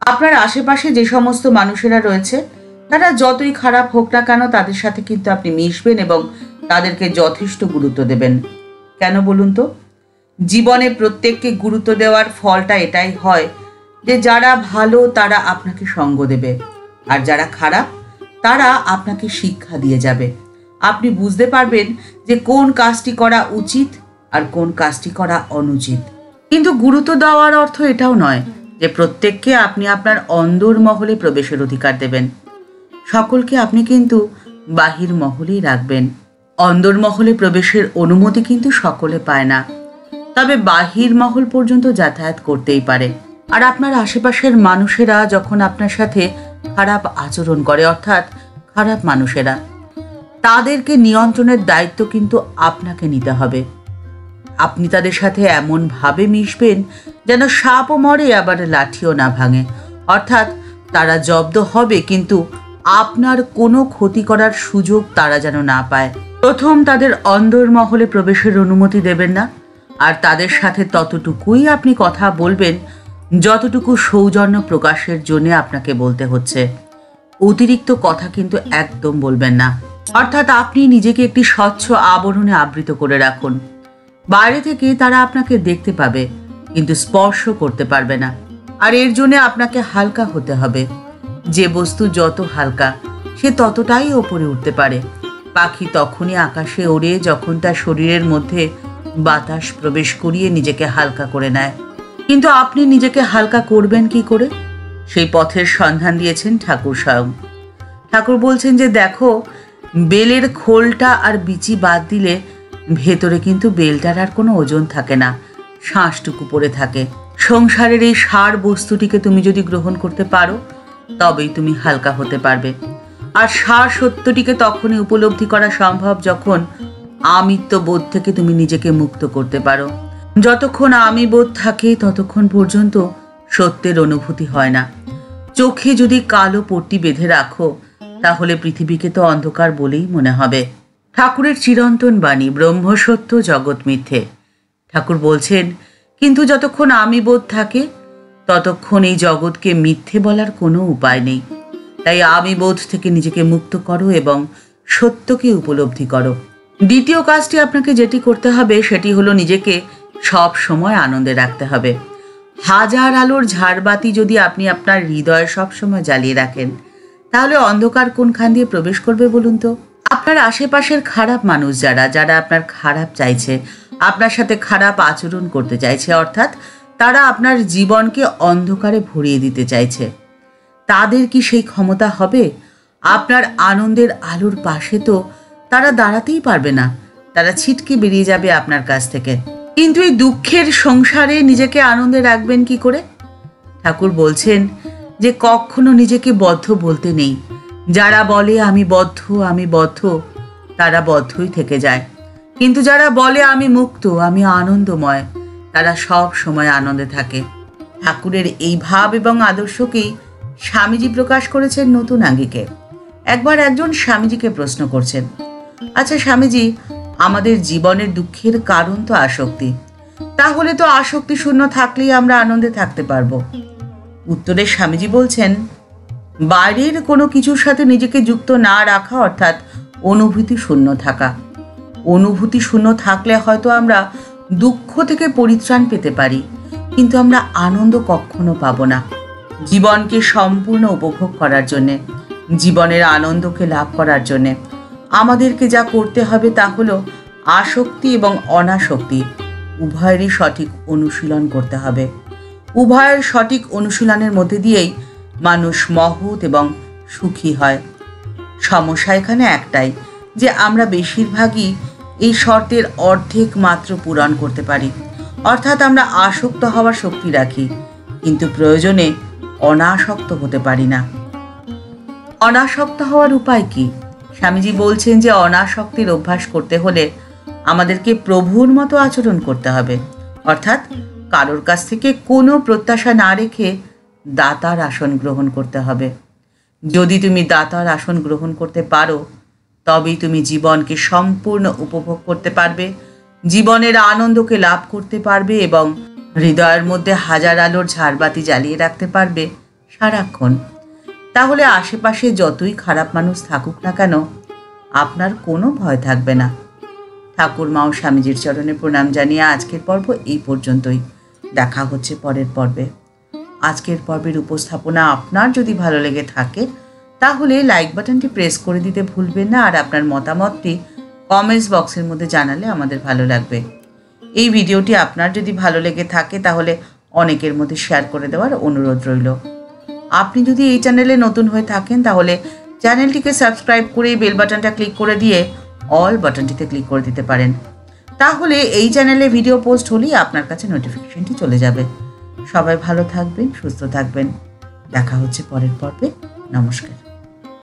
আপনার আশেপাশে যে সমস্ত মানুষেরা রয়েছে তারা যতই খারাপ হোক না কেন তাদের সাথে কিন্তু আপনি মিশবেন এবং তাদেরকে যথেষ্ট গুরুত্ব দেবেন। কেন বলুন তো? জীবনে প্রত্যেককে গুরুত্ব দেওয়ার ফলটা এটাই হয় যে যারা ভালো তারা আপনাকে সঙ্গ দেবে, আর যারা খারাপ তারা আপনাকে শিক্ষা দিয়ে যাবে। আপনি বুঝতে পারবেন যে কোন কাজটি করা উচিত আর কোন কাজটি করা অনুচিত। কিন্তু গুরুত্ব দেওয়ার অর্থ এটাও নয় যে প্রত্যেককে আপনি আপনার অন্দর মহলে প্রবেশের অধিকার দেবেন। সকলকে আপনি কিন্তু বাহির মহলেই রাখবেন। অন্দর মহলে প্রবেশের অনুমতি কিন্তু সকলে পায় না, তবে বাহির মহল পর্যন্ত যাতায়াত করতেই পারে। আর আপনার আশেপাশের মানুষেরা যখন আপনার সাথে খারাপ আচরণ করে, অর্থাৎ খারাপ মানুষেরা, তাদেরকে নিয়ন্ত্রণের দায়িত্ব কিন্তু আপনাকে নিতে হবে। আপনি তাদের সাথে এমনভাবে মিশবেন যেন সাপও মরে আবার লাঠিও না ভাঙে, অর্থাৎ তারা জব্দ হবে কিন্তু আপনার কোনো ক্ষতি করার সুযোগ তারা যেন না পায়। প্রথম তাদের অন্দর মহলে প্রবেশের অনুমতি দেবেন না, আর তাদের সাথে ততটুকুই আপনি কথা বলবেন যতটুকু সৌজন্য প্রকাশের জন্য আপনাকে বলতে হচ্ছে। অতিরিক্ত কথা কিন্তু একদম বলবেন না। অর্থাৎ আপনি নিজেকে একটি স্বচ্ছ আবরণে আবৃত করে রাখুন। বাইরে থেকে তারা আপনাকে দেখতে পাবে কিন্তু স্পর্শ করতে পারবে না। আর এর জন্য আপনাকে হালকা হতে হবে। যে বস্তু যত হালকা সে ততটাই ওপরে উঠতে পারে। পাখি তখনই আকাশে ওড়ে যখন তার শরীরের মধ্যে বাতাস প্রবেশ করিয়ে নিজেকে হালকা করে নেয়। কিন্তু আপনি নিজেকে হালকা করবেন কি করে? সেই পথের সন্ধান দিয়েছেন ঠাকুর স্বয়ং। ঠাকুর বলছেন যে দেখো, বেলের খোলটা আর বিচি বাদ দিলে ভেতরে কিন্তু বেলটার আর কোনো ওজন থাকে না, শাঁসটুকু পড়ে থাকে। সংসারের এই সার বস্তুটিকে তুমি যদি গ্রহণ করতে পারো তবেই তুমি হালকা হতে পারবে। আর সার সত্যটিকে তখনই উপলব্ধি করা সম্ভব যখন আমিত্ব বোধ থেকে তুমি নিজেকে মুক্ত করতে পারো। যতক্ষণ আমি বোধ থাকে ততক্ষণ পর্যন্ত সত্যের অনুভূতি হয় না। চোখে যদি কালো পট্টি বেঁধে রাখো তাহলে পৃথিবীকে তো অন্ধকার বলেই মনে হবে। ঠাকুরের চিরন্তন বাণী, ব্রহ্ম সত্য জগৎ মিথ্যে। ঠাকুর বলছেন কিন্তু যতক্ষণ আমি বোধ থাকে ততক্ষণ এই জগৎকে মিথ্যে বলার কোনো উপায় নেই। তাই আমি বোধ থেকে নিজেকে মুক্ত করো এবং সত্যকে উপলব্ধি করো। দ্বিতীয় কাজটি আপনাকে যেটি করতে হবে সেটি হলো নিজেকে সব সময় আনন্দে রাখতে হবে। হাজার আলোর ঝাড়বাতি যদি আপনি আপনার হৃদয়ে সব সময় জ্বালিয়ে রাখেন তাহলে অন্ধকার কোনখান দিয়ে প্রবেশ করবে বলুন তো? আপনার আশেপাশের খারাপ মানুষ যারা আপনার খারাপ চাইছে, আপনার সাথে খারাপ আচরণ করতে চাইছে, অর্থাৎ তারা আপনার জীবনকে অন্ধকারে ভরিয়ে দিতে চাইছে, তাদের কি সেই ক্ষমতা হবে? আপনার আনন্দের আলোর পাশে তো তারা দাঁড়াতেই পারবে না, তারা ছিটকে বেরিয়ে যাবে আপনার কাছ থেকে। কিন্তু এই দুঃখের সংসারে নিজেকে আনন্দে রাখবেন কি করে? ঠাকুর বলছেন যে কখনো নিজেকে বদ্ধ বলতে নেই। যারা বলে আমি বদ্ধ তারা বদ্ধই থেকে যায়, কিন্তু যারা বলে আমি মুক্ত, আমি আনন্দময়, তারা সব সময় আনন্দে থাকে। ঠাকুরের এই ভাব এবং আদর্শকেই স্বামীজি প্রকাশ করেছেন নতুন আঙ্গিকে। একবার একজন স্বামীজিকে প্রশ্ন করছেন, আচ্ছা স্বামীজি, আমাদের জীবনের দুঃখের কারণ তো আসক্তি, তাহলে তো আসক্তি শূন্য থাকলেই আমরা আনন্দে থাকতে পারবো। উত্তরে স্বামীজি বলছেন, বাইরের কোনো কিছুর সাথে নিজেকে যুক্ত না রাখা অর্থাৎ অনুভূতি শূন্য থাকা। অনুভূতি শূন্য থাকলে হয়তো আমরা দুঃখ থেকে পরিত্রাণ পেতে পারি, কিন্তু আমরা আনন্দ কখনো পাবো না। জীবনকে সম্পূর্ণ উপভোগ করার জন্যে, জীবনের আনন্দকে লাভ করার জন্যে আমাদেরকে যা করতে হবে তা হলো আসক্তি এবং অনাসক্তি উভয়েরই সঠিক অনুশীলন করতে হবে। উভয়ের সঠিক অনুশীলনের মধ্যে দিয়েই মানুষ মহৎ এবং সুখী হয়। সমস্যা এখানে একটাই যে আমরা বেশিরভাগই এই শর্তের অর্ধেক মাত্র পূরণ করতে পারি, অর্থাৎ আমরা আসক্ত হওয়ার শক্তি রাখি কিন্তু প্রয়োজনে অনাসক্ত হতে পারি না। অনাসক্ত হওয়ার উপায় কি? স্বামীজি বলছেন যে অনাসক্তির অভ্যাস করতে হলে আমাদেরকে প্রভুর মতো আচরণ করতে হবে, অর্থাৎ কারোর কাছ থেকে কোনো প্রত্যাশা না রেখে দাতার আসন গ্রহণ করতে হবে। যদি তুমি দাতার আসন গ্রহণ করতে পারো তবেই তুমি জীবনকে সম্পূর্ণ উপভোগ করতে পারবে, জীবনের আনন্দকে লাভ করতে পারবে এবং হৃদয়ের মধ্যে হাজার আলোর ঝাড়বাতি জ্বালিয়ে রাখতে পারবে সারাক্ষণ। তাহলে আশেপাশে যতই খারাপ মানুষ থাকুক না কেন, আপনার কোনো ভয় থাকবে না। ঠাকুরমা ও স্বামীজির চরণে প্রণাম জানিয়ে আজকের পর্ব এই পর্যন্তই। দেখা হচ্ছে পরের পর্বে। আজকের পর্বের উপস্থাপনা আপনার যদি ভালো লেগে থাকে তাহলে লাইক বাটনটি প্রেস করে দিতে ভুলবেন না, আর আপনার মতামতটি কমেন্টস বক্সের মধ্যে জানালে আমাদের ভালো লাগবে। এই ভিডিওটি আপনার যদি ভালো লেগে থাকে তাহলে অনেকের মধ্যে শেয়ার করে দেওয়ার অনুরোধ রইল। আপনি যদি এই চ্যানেলে নতুন হয়ে থাকেন তাহলে চ্যানেলটিকে সাবস্ক্রাইব করে বেল বাটনটা ক্লিক করে দিয়ে অল বাটনটিতে ক্লিক করে দিতে পারেন। তাহলে এই চ্যানেলে ভিডিও পোস্ট হলেই আপনার কাছে নোটিফিকেশনটি চলে যাবে। সবাই ভালো থাকবেন, সুস্থ থাকবেন। দেখা হচ্ছে পরের পর্বে। নমস্কার।